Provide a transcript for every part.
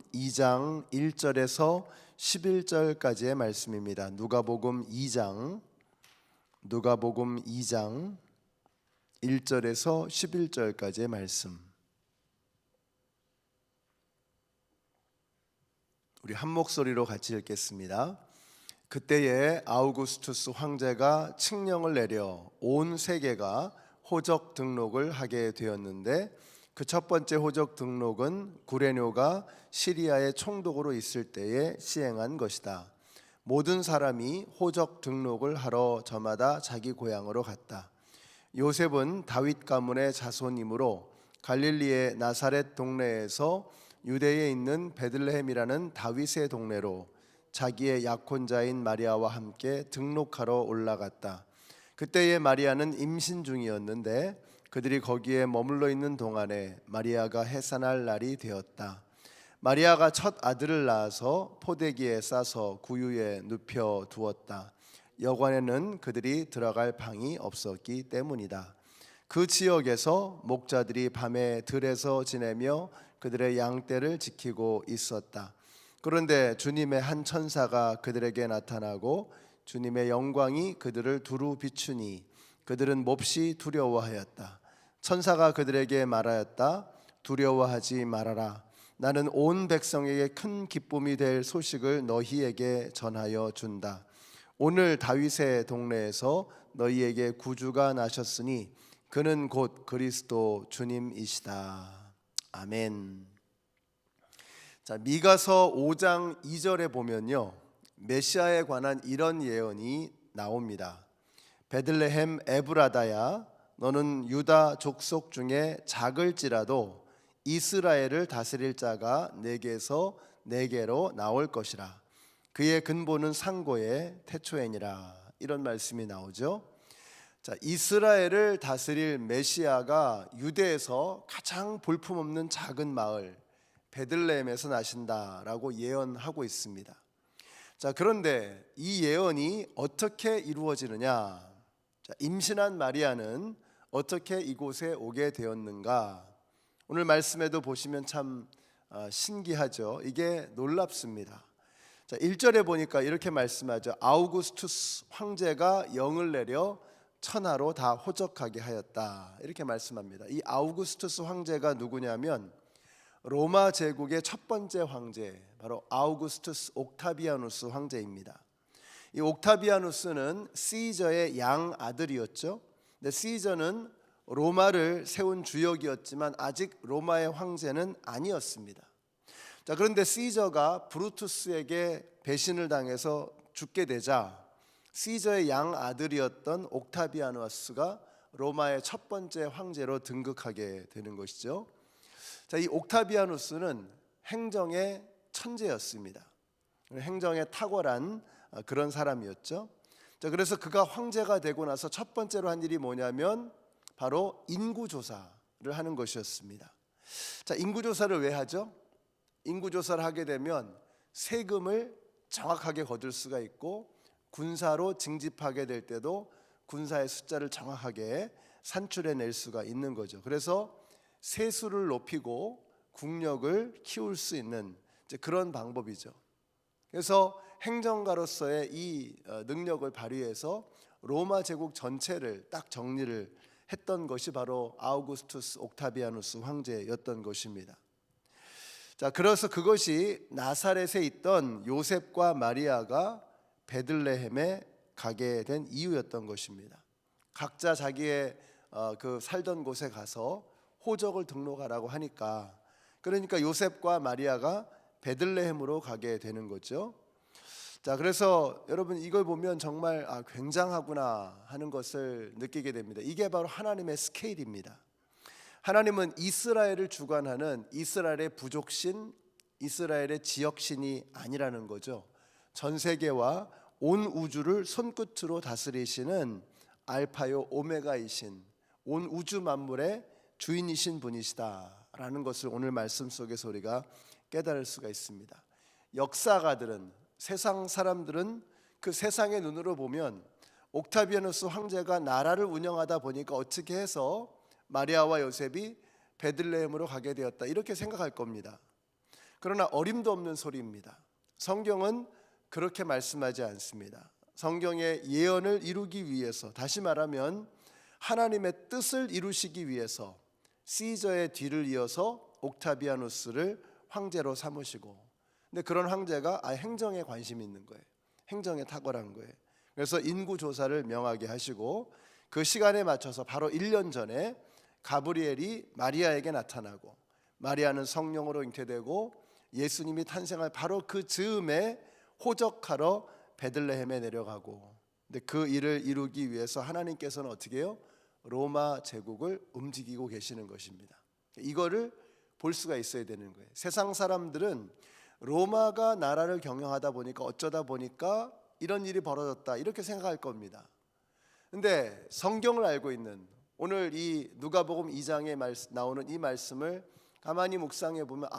누가복음 2장 1절에서 11절까지의 말씀입니다. 누가복음 2장 1절에서 11절까지의 말씀. 우리 한 목소리로 같이 읽겠습니다. 그때에 아우구스투스 황제가 칙령을 내려 온 세계가 호적 등록을 하게 되었는데, 그 첫 번째 호적 등록은 구레뇨가 시리아의 총독으로 있을 때에 시행한 것이다. 모든 사람이 호적 등록을 하러 저마다 자기 고향으로 갔다. 요셉은 다윗 가문의 자손이므로 갈릴리의 나사렛 동네에서 유대에 있는 베들레헴이라는 다윗의 동네로 자기의 약혼자인 마리아와 함께 등록하러 올라갔다. 그때의 마리아는 임신 중이었는데 그들이 거기에 머물러 있는 동안에 마리아가 해산할 날이 되었다. 마리아가 첫 아들을 낳아서 포대기에 싸서 구유에 눕혀 두었다. 여관에는 그들이 들어갈 방이 없었기 때문이다. 그 지역에서 목자들이 밤에 들에서 지내며 그들의 양떼를 지키고 있었다. 그런데 주님의 한 천사가 그들에게 나타나고 주님의 영광이 그들을 두루 비추니 그들은 몹시 두려워하였다. 천사가 그들에게 말하였다. 두려워하지 말아라. 나는 온 백성에게 큰 기쁨이 될 소식을 너희에게 전하여 준다. 오늘 다윗의 동네에서 너희에게 구주가 나셨으니 그는 곧 그리스도 주님이시다. 아멘. 자, 미가서 5장 2절에 보면요, 메시아에 관한 이런 예언이 나옵니다. 베들레헴 에브라다야, 너는 유다 족속 중에 작을지라도 이스라엘을 다스릴 자가 내게서 내게로 나올 것이라. 그의 근본은 상고의 태초에니라. 이런 말씀이 나오죠. 자, 이스라엘을 다스릴 메시아가 유대에서 가장 볼품없는 작은 마을 베들레헴에서 나신다라고 예언하고 있습니다. 자, 그런데 이 예언이 어떻게 이루어지느냐? 자, 임신한 마리아는 어떻게 이곳에 오게 되었는가? 오늘 말씀에도 보시면 참 신기하죠. 이게 놀랍습니다. 자, 1절에 보니까 이렇게 말씀하죠. 아우구스투스 황제가 영을 내려 천하로 다 호적하게 하였다. 이렇게 말씀합니다. 이 아우구스투스 황제가 누구냐면 로마 제국의 첫 번째 황제, 바로 아우구스투스 옥타비아누스 황제입니다. 이 옥타비아누스는 시저의 양 아들이었죠. 근데 시저는 로마를 세운 주역이었지만 아직 로마의 황제는 아니었습니다. 자, 그런데 시저가 브루투스에게 배신을 당해서 죽게 되자 시저의 양 아들이었던 옥타비아누스가 로마의 첫 번째 황제로 등극하게 되는 것이죠. 자, 이 옥타비아누스는 행정의 천재였습니다. 행정에 탁월한 그런 사람이었죠. 자, 그래서 그가 황제가 되고 나서 첫 번째로 한 일이 뭐냐면 바로 인구조사를 하는 것이었습니다. 자, 인구조사를 왜 하죠? 인구조사를 하게 되면 세금을 정확하게 거둘 수가 있고 군사로 징집하게 될 때도 군사의 숫자를 정확하게 산출해낼 수가 있는 거죠. 그래서 세수를 높이고 국력을 키울 수 있는 그런 방법이죠. 그래서 행정가로서의 이 능력을 발휘해서 로마 제국 전체를 딱 정리를 했던 것이 바로 아우구스투스 옥타비아누스 황제였던 것입니다. 자, 그래서 그것이 나사렛에 있던 요셉과 마리아가 베들레헴에 가게 된 이유였던 것입니다. 각자 자기의 그 살던 곳에 가서 호적을 등록하라고 하니까, 그러니까 요셉과 마리아가 베들레헴으로 가게 되는 거죠. 자, 그래서 여러분 이걸 보면 정말 굉장하구나 하는 것을 느끼게 됩니다. 이게 바로 하나님의 스케일입니다. 하나님은 이스라엘을 주관하는 이스라엘의 부족신, 이스라엘의 지역신이 아니라는 거죠. 전 세계와 온 우주를 손끝으로 다스리시는 알파요 오메가이신, 온 우주 만물의 주인이신 분이시다라는 것을 오늘 말씀 속에서 우리가 깨달을 수가 있습니다. 역사가들은, 세상 사람들은 그 세상의 눈으로 보면 옥타비아누스 황제가 나라를 운영하다 보니까 어떻게 해서 마리아와 요셉이 베들레헴으로 가게 되었다, 이렇게 생각할 겁니다. 그러나 어림도 없는 소리입니다. 성경은 그렇게 말씀하지 않습니다. 성경의 예언을 이루기 위해서, 다시 말하면 하나님의 뜻을 이루시기 위해서 시저의 뒤를 이어서 옥타비아누스를 황제로 삼으시고, 근데 그런 황제가 행정에 관심이 있는 거예요. 행정에 탁월한 거예요. 그래서 인구 조사를 명하게 하시고 그 시간에 맞춰서 바로 1년 전에 가브리엘이 마리아에게 나타나고, 마리아는 성령으로 잉태되고 예수님이 탄생할 바로 그 즈음에 호적하러 베들레헴에 내려가고, 근데 그 일을 이루기 위해서 하나님께서는 어떻게 해요? 로마 제국을 움직이고 계시는 것입니다. 이거를 볼 수가 있어야 되는 거예요. 세상 사람들은 로마가 나라를 경영하다 보니까 어쩌다 보니까 이런 일이 벌어졌다 이렇게 생각할 겁니다. 근데 성경을 알고 있는, 오늘 이 누가복음 2장에 나오는 이 말씀을 가만히 묵상해 보면,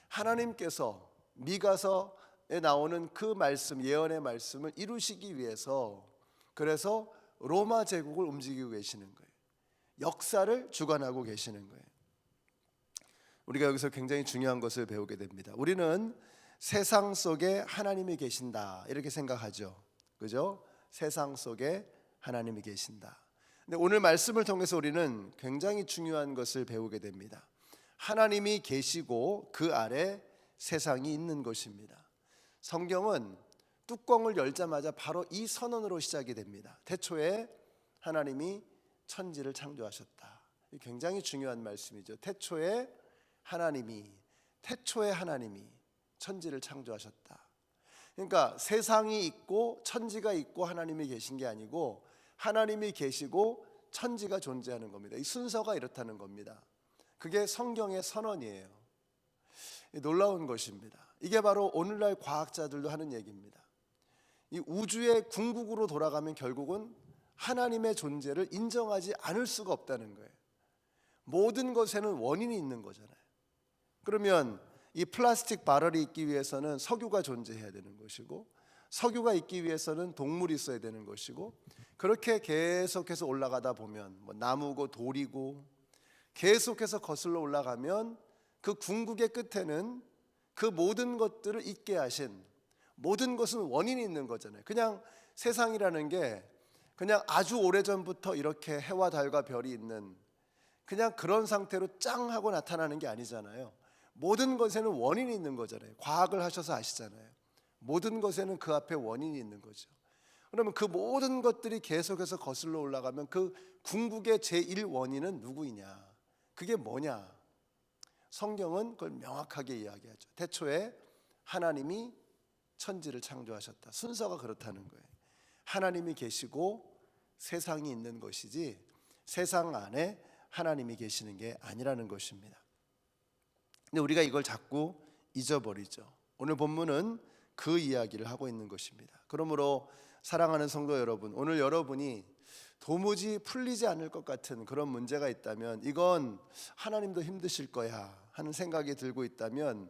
하나님께서 미가서에 나오는 그 말씀, 예언의 말씀을 이루시기 위해서 그래서 로마 제국을 움직이고 계시는 거예요. 역사를 주관하고 계시는 거예요. 우리가 여기서 굉장히 중요한 것을 배우게 됩니다. 우리는 세상 속에 하나님이 계신다 이렇게 생각하죠. 그죠? 세상 속에 하나님이 계신다. 근데 오늘 말씀을 통해서 우리는 굉장히 중요한 것을 배우게 됩니다. 하나님이 계시고 그 아래 세상이 있는 것입니다. 성경은 뚜껑을 열자마자 바로 이 선언으로 시작이 됩니다. 태초에 하나님이 천지를 창조하셨다. 굉장히 중요한 말씀이죠. 태초에 하나님이 천지를 창조하셨다. 그러니까 세상이 있고 천지가 있고 하나님이 계신 게 아니고 하나님이 계시고 천지가 존재하는 겁니다. 이 순서가 이렇다는 겁니다. 그게 성경의 선언이에요. 놀라운 것입니다. 이게 바로 오늘날 과학자들도 하는 얘기입니다. 이 우주의 궁극으로 돌아가면 결국은 하나님의 존재를 인정하지 않을 수가 없다는 거예요. 모든 것에는 원인이 있는 거잖아요. 그러면 이 플라스틱 발열이 있기 위해서는 석유가 존재해야 되는 것이고, 석유가 있기 위해서는 동물이 있어야 되는 것이고, 그렇게 계속해서 올라가다 보면 나무고 돌이고 계속해서 거슬러 올라가면 그 궁극의 끝에는 그 모든 것들을 있게 하신, 모든 것은 원인이 있는 거잖아요. 그냥 세상이라는 게 그냥 아주 오래전부터 이렇게 해와 달과 별이 있는 그냥 그런 상태로 짱 하고 나타나는 게 아니잖아요. 모든 것에는 원인이 있는 거잖아요. 과학을 하셔서 아시잖아요. 모든 것에는 그 앞에 원인이 있는 거죠. 그러면 그 모든 것들이 계속해서 거슬러 올라가면 그 궁극의 제1원인은 누구이냐? 그게 뭐냐? 성경은 그걸 명확하게 이야기하죠. 태초에 하나님이 천지를 창조하셨다. 순서가 그렇다는 거예요. 하나님이 계시고 세상이 있는 것이지 세상 안에 하나님이 계시는 게 아니라는 것입니다. 근데 우리가 이걸 자꾸 잊어버리죠. 오늘 본문은 그 이야기를 하고 있는 것입니다. 그러므로 사랑하는 성도 여러분, 오늘 여러분이 도무지 풀리지 않을 것 같은 그런 문제가 있다면, 이건 하나님도 힘드실 거야 하는 생각이 들고 있다면,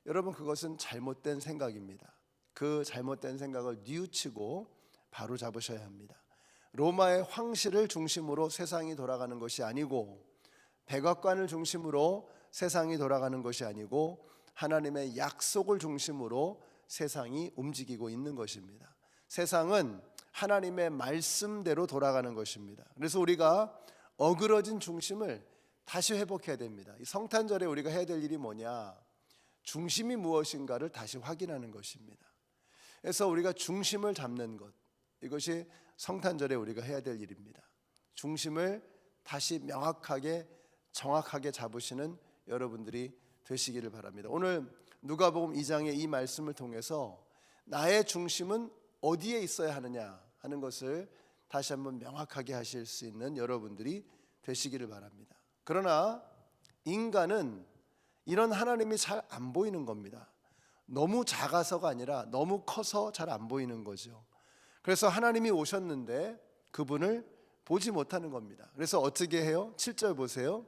여러분 그것은 잘못된 생각입니다. 그 잘못된 생각을 뉘우치고 바로 잡으셔야 합니다. 로마의 황실을 중심으로 세상이 돌아가는 것이 아니고, 백악관을 중심으로 세상이 돌아가는 것이 아니고, 하나님의 약속을 중심으로 세상이 움직이고 있는 것입니다. 세상은 하나님의 말씀대로 돌아가는 것입니다. 그래서 우리가 어그러진 중심을 다시 회복해야 됩니다. 이 성탄절에 우리가 해야 될 일이 뭐냐? 중심이 무엇인가를 다시 확인하는 것입니다. 그래서 우리가 중심을 잡는 것, 이것이 성탄절에 우리가 해야 될 일입니다. 중심을 다시 명확하게 정확하게 잡으시는 여러분들이 되시기를 바랍니다. 오늘 누가복음 2장의 이 말씀을 통해서 나의 중심은 어디에 있어야 하느냐 하는 것을 다시 한번 명확하게 하실 수 있는 여러분들이 되시기를 바랍니다. 그러나 인간은 이런 하나님이 잘 안 보이는 겁니다. 너무 작아서가 아니라 너무 커서 잘 안 보이는 거죠. 그래서 하나님이 오셨는데 그분을 보지 못하는 겁니다. 그래서 어떻게 해요? 7절 보세요.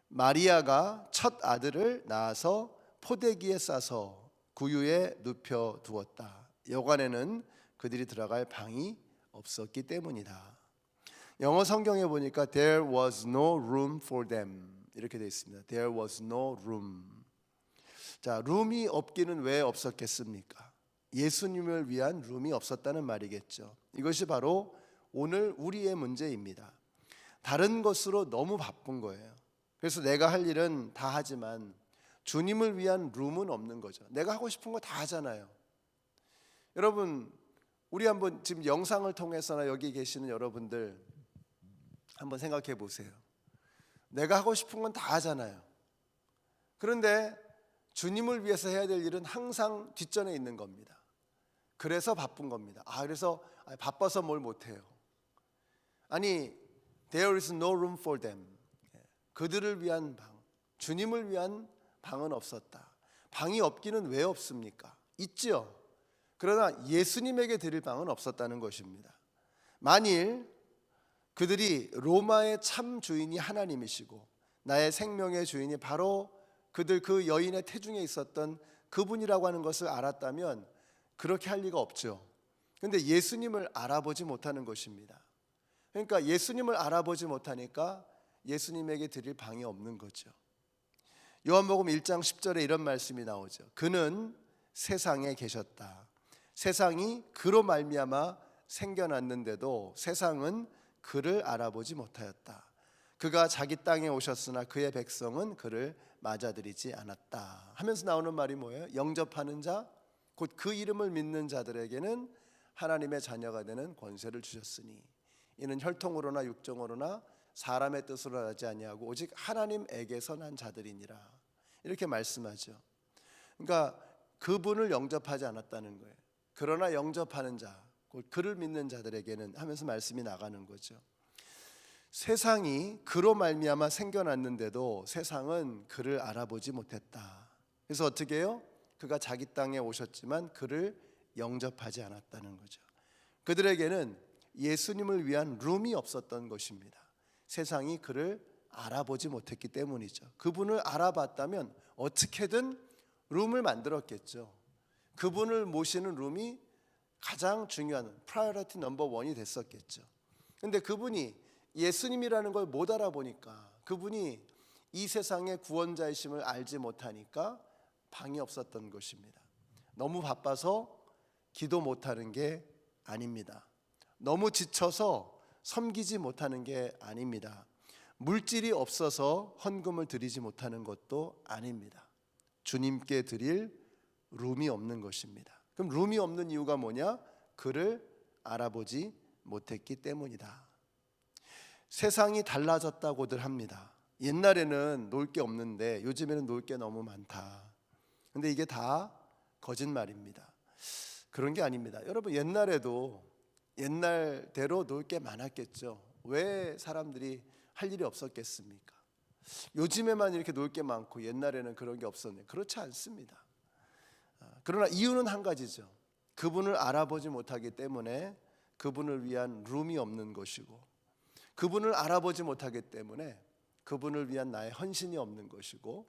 마리아가 첫 아들을 낳아서 포대기에 싸서 구유에 눕혀 두었다. 여관에는 그들이 들어갈 방이 없었기 때문이다. 영어 성경에 보니까 There was no room for them 이렇게 되어 있습니다. There was no room. 자, 룸이 없기는 왜 없었겠습니까? 예수님을 위한 룸이 없었다는 말이겠죠. 이것이 바로 오늘 우리의 문제입니다. 다른 것으로 너무 바쁜 거예요. 그래서 내가 할 일은 다 하지만 주님을 위한 룸은 없는 거죠. 내가 하고 싶은 거 다 하잖아요. 여러분, 우리 한번 지금 영상을 통해서나 여기 계시는 여러분들 한번 생각해 보세요. 내가 하고 싶은 건 다 하잖아요. 그런데 주님을 위해서 해야 될 일은 항상 뒷전에 있는 겁니다. 그래서 바쁜 겁니다. 그래서 바빠서 뭘 못해요. 아니, there is no room for them. 그들을 위한 방, 주님을 위한 방은 없었다. 방이 없기는 왜 없습니까? 있죠. 그러나 예수님에게 드릴 방은 없었다는 것입니다. 만일 그들이 로마의 참 주인이 하나님이시고 나의 생명의 주인이 바로 그들 그 여인의 태중에 있었던 그분이라고 하는 것을 알았다면 그렇게 할 리가 없죠. 그런데 예수님을 알아보지 못하는 것입니다. 그러니까 예수님을 알아보지 못하니까 예수님에게 드릴 방이 없는 거죠. 요한복음 1장 10절에 이런 말씀이 나오죠. 그는 세상에 계셨다. 세상이 그로 말미암아 생겨났는데도 세상은 그를 알아보지 못하였다. 그가 자기 땅에 오셨으나 그의 백성은 그를 맞아들이지 않았다. 하면서 나오는 말이 뭐예요? 영접하는 자, 곧 그 이름을 믿는 자들에게는 하나님의 자녀가 되는 권세를 주셨으니 이는 혈통으로나 육정으로나 사람의 뜻으로 하지 아니하고 오직 하나님에게서 난 자들이니라. 이렇게 말씀하죠. 그러니까 그분을 영접하지 않았다는 거예요. 그러나 영접하는 자, 곧 그를 믿는 자들에게는 하면서 말씀이 나가는 거죠. 세상이 그로 말미암아 생겨났는데도 세상은 그를 알아보지 못했다. 그래서 어떻게 해요? 그가 자기 땅에 오셨지만 그를 영접하지 않았다는 거죠. 그들에게는 예수님을 위한 룸이 없었던 것입니다. 세상이 그를 알아보지 못했기 때문이죠. 그분을 알아봤다면 어떻게든 룸을 만들었겠죠. 그분을 모시는 룸이 가장 중요한 프라이어리티 넘버 원이 됐었겠죠. 그런데 그분이 예수님이라는 걸 못 알아보니까, 그분이 이 세상의 구원자이심을 알지 못하니까 방이 없었던 것입니다. 너무 바빠서 기도 못하는 게 아닙니다. 너무 지쳐서 섬기지 못하는 게 아닙니다. 물질이 없어서 헌금을 드리지 못하는 것도 아닙니다. 주님께 드릴 룸이 없는 것입니다. 그럼 룸이 없는 이유가 뭐냐? 그를 알아보지 못했기 때문이다. 세상이 달라졌다고들 합니다. 옛날에는 놀 게 없는데 요즘에는 놀 게 너무 많다. 근데 이게 다 거짓말입니다. 그런 게 아닙니다. 여러분, 옛날에도 옛날대로 놀 게 많았겠죠. 왜 사람들이 할 일이 없었겠습니까? 요즘에만 이렇게 놀 게 많고 옛날에는 그런 게 없었네. 그렇지 않습니다. 그러나 이유는 한 가지죠. 그분을 알아보지 못하기 때문에 그분을 위한 룸이 없는 것이고, 그분을 알아보지 못하기 때문에 그분을 위한 나의 헌신이 없는 것이고,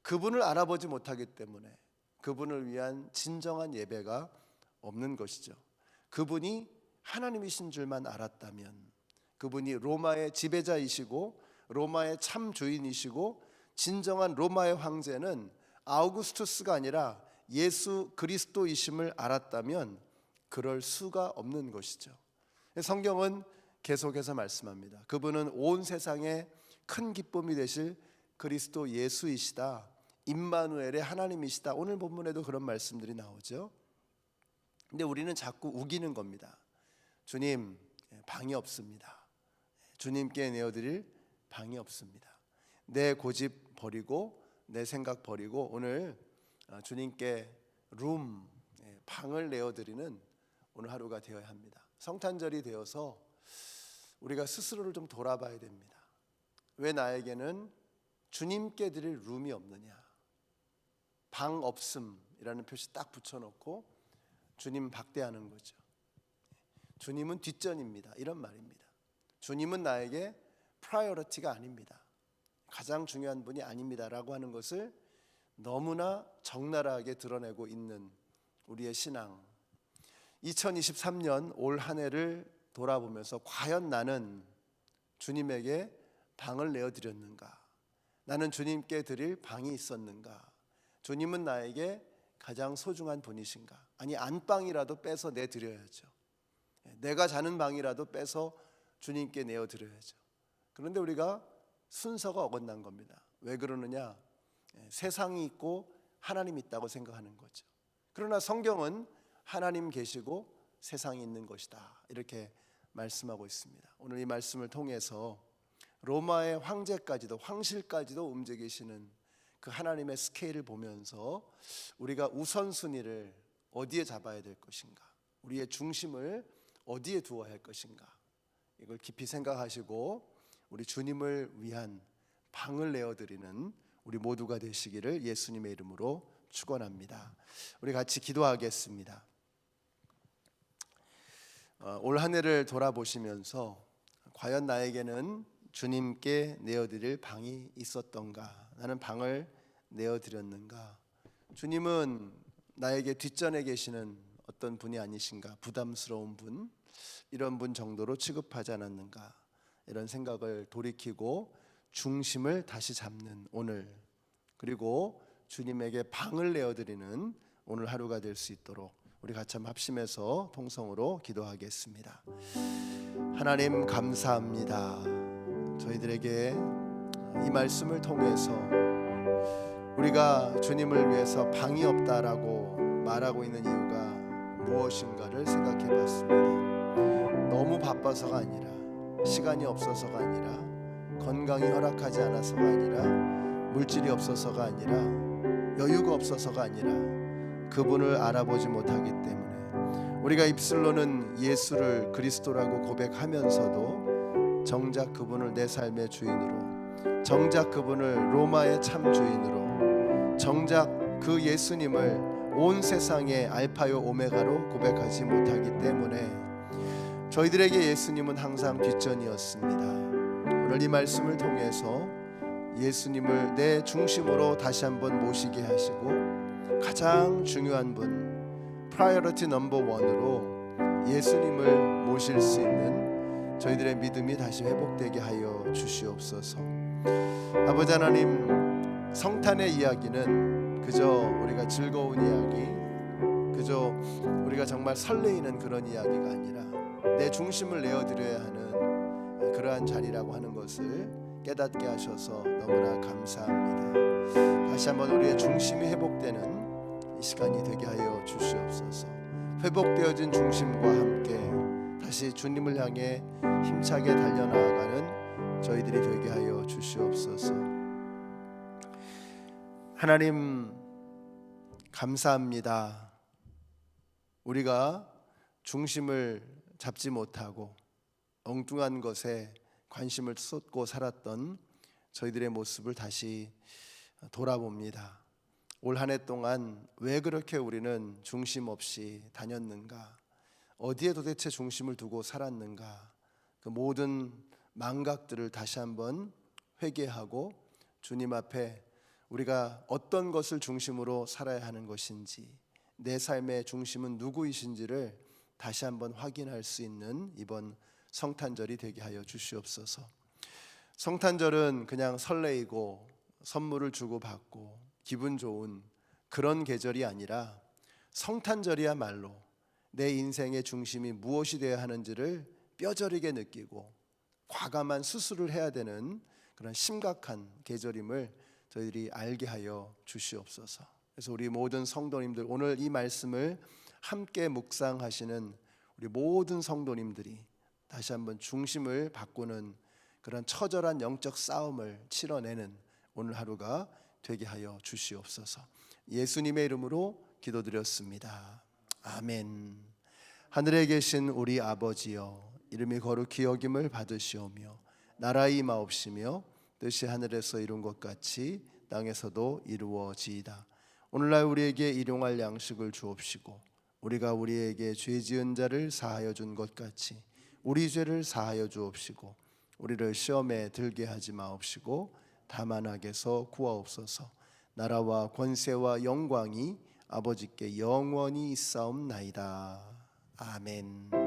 그분을 알아보지 못하기 때문에 그분을 위한 진정한 예배가 없는 것이죠. 그분이 하나님이신 줄만 알았다면, 그분이 로마의 지배자이시고 로마의 참 주인이시고 진정한 로마의 황제는 아우구스투스가 아니라 예수 그리스도이심을 알았다면 그럴 수가 없는 것이죠. 성경은 계속해서 말씀합니다. 그분은 온 세상에 큰 기쁨이 되실 그리스도 예수이시다. 임마누엘의 하나님이시다. 오늘 본문에도 그런 말씀들이 나오죠. 근데 우리는 자꾸 우기는 겁니다. 주님, 방이 없습니다. 주님께 내어드릴 방이 없습니다. 내 고집 버리고 내 생각 버리고 오늘 주님께 룸, 방을 내어드리는 오늘 하루가 되어야 합니다. 성탄절이 되어서 우리가 스스로를 좀 돌아봐야 됩니다. 왜 나에게는 주님께 드릴 룸이 없느냐? 방 없음이라는 표시 딱 붙여놓고 주님 박대하는 거죠. 주님은 뒷전입니다. 이런 말입니다. 주님은 나에게 프라이어리티가 아닙니다. 가장 중요한 분이 아닙니다라고 하는 것을 너무나 적나라하게 드러내고 있는 우리의 신앙. 2023년 올 한 해를 돌아보면서 과연 나는 주님에게 방을 내어드렸는가? 나는 주님께 드릴 방이 있었는가? 주님은 나에게 가장 소중한 분이신가? 아니, 안방이라도 빼서 내드려야죠. 내가 자는 방이라도 빼서 주님께 내어드려야죠. 그런데 우리가 순서가 어긋난 겁니다. 왜 그러느냐? 세상이 있고 하나님 있다고 생각하는 거죠. 그러나 성경은 하나님 계시고 세상이 있는 것이다, 이렇게 말씀하고 있습니다. 오늘 이 말씀을 통해서 로마의 황제까지도, 황실까지도 움직이시는 그 하나님의 스케일을 보면서 우리가 우선순위를 어디에 잡아야 될 것인가, 우리의 중심을 어디에 두어야 할 것인가, 이걸 깊이 생각하시고 우리 주님을 위한 방을 내어드리는 우리 모두가 되시기를 예수님의 이름으로 축원합니다. 우리 같이 기도하겠습니다. 올 한 해를 돌아보시면서 과연 나에게는 주님께 내어드릴 방이 있었던가, 나는 방을 내어드렸는가, 주님은 나에게 뒷전에 계시는 어떤 분이 아니신가, 부담스러운 분, 이런 분 정도로 취급하지 않았는가, 이런 생각을 돌이키고 중심을 다시 잡는 오늘, 그리고 주님에게 방을 내어드리는 오늘 하루가 될 수 있도록 우리 같이 한번 합심해서 통성으로 기도하겠습니다. 하나님 감사합니다. 저희들에게 이 말씀을 통해서 우리가 주님을 위해서 방이 없다라고 말하고 있는 이유가 무엇인가를 생각해 봤습니다. 너무 바빠서가 아니라, 시간이 없어서가 아니라, 건강이 허락하지 않아서가 아니라, 물질이 없어서가 아니라, 여유가 없어서가 아니라, 그분을 알아보지 못하기 때문에 우리가 입술로는 예수를 그리스도라고 고백하면서도 정작 그분을 내 삶의 주인으로, 정작 그분을 로마의 참 주인으로, 정작 그 예수님을 온 세상의 알파요 오메가로 고백하지 못하기 때문에 저희들에게 예수님은 항상 뒷전이었습니다. 오늘 이 말씀을 통해서 예수님을 내 중심으로 다시 한번 모시게 하시고 가장 중요한 분, 프라이어리티 넘버 원으로 예수님을 모실 수 있는 저희들의 믿음이 다시 회복되게 하여 주시옵소서. 아버지 하나님, 성탄의 이야기는 그저 우리가 즐거운 이야기, 그저 우리가 정말 설레이는 그런 이야기가 아니라 내 중심을 내어드려야 하는 그러한 자리라고 하는 것을 깨닫게 하셔서 너무나 감사합니다. 다시 한번 우리의 중심이 회복되는 이 시간이 되게 하여 주시옵소서. 회복되어진 중심과 함께 다시 주님을 향해 힘차게 달려나가는 저희들이 되게 하여 주시옵소서. 하나님 감사합니다. 우리가 중심을 잡지 못하고 엉뚱한 것에 관심을 쏟고 살았던 저희들의 모습을 다시 돌아봅니다. 올 한 해 동안 왜 그렇게 우리는 중심 없이 다녔는가, 어디에 도대체 중심을 두고 살았는가, 그 모든 망각들을 다시 한번 회개하고 주님 앞에 우리가 어떤 것을 중심으로 살아야 하는 것인지, 내 삶의 중심은 누구이신지를 다시 한번 확인할 수 있는 이번 성탄절이 되게 하여 주시옵소서. 성탄절은 그냥 설레이고 선물을 주고받고 기분 좋은 그런 계절이 아니라 성탄절이야말로 내 인생의 중심이 무엇이 되어야 하는지를 뼈저리게 느끼고 과감한 수술을 해야 되는 그런 심각한 계절임을 저희들이 알게 하여 주시옵소서. 그래서 우리 모든 성도님들, 오늘 이 말씀을 함께 묵상하시는 우리 모든 성도님들이 다시 한번 중심을 바꾸는 그런 처절한 영적 싸움을 치러내는 오늘 하루가 되게 하여 주시옵소서. 예수님의 이름으로 기도드렸습니다. 아멘. 하늘에 계신 우리 아버지여, 이름이 거룩히 여김을 받으시오며 나라의 임하옵시며 뜻이 하늘에서 이룬 것 같이 땅에서도 이루어지이다. 오늘날 우리에게 일용할 양식을 주옵시고 우리가 우리에게 죄 지은 자를 사하여 준 것 같이 우리 죄를 사하여 주옵시고 우리를 시험에 들게 하지 마옵시고 다만 악에서 구하옵소서. 나라와 권세와 영광이 아버지께 영원히 있사옵나이다. 아멘.